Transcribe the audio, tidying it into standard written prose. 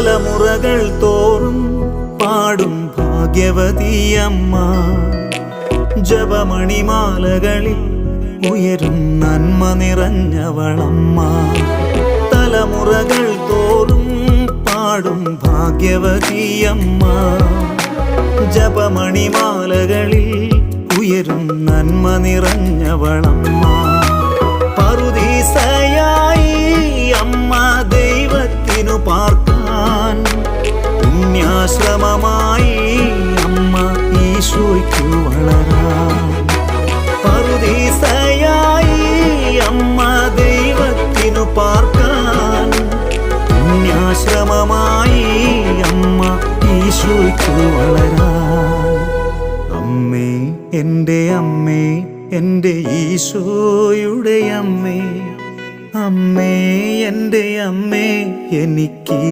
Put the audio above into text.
തലമുറകൾ തോറും പാടും ഭാഗ്യവതിയമ്മ. ജപമണിമാലകളിൽ ഉയരും നന്മ നിറഞ്ഞവളമ്മ. തലമുറകൾ തോറും പാടും ഭാഗ്യവതിയമ്മ. ജപമണിമാലകളിൽ ഉയരും നന്മ നിറഞ്ഞവളമ്മ. പറുദീസയായി അമ്മ ദൈവത്തിനു പാർക്കാൻ, പുണ്യാശ്രമമായി അമ്മ ഈശോയ്ക്കു വളരാൻ. പറുദീസയായി അമ്മ ദൈവത്തിനു പാർക്കാൻ, പുണ്യാശ്രമമായി അമ്മ ഈശോയ്ക്കു വളരാൻ. അമ്മേ എൻ്റെ അമ്മേ, എൻ്റെ ഈശോയുടെ അമ്മേ, അമ്മേ എൻ്റെ അമ്മേ, എനിക്ക്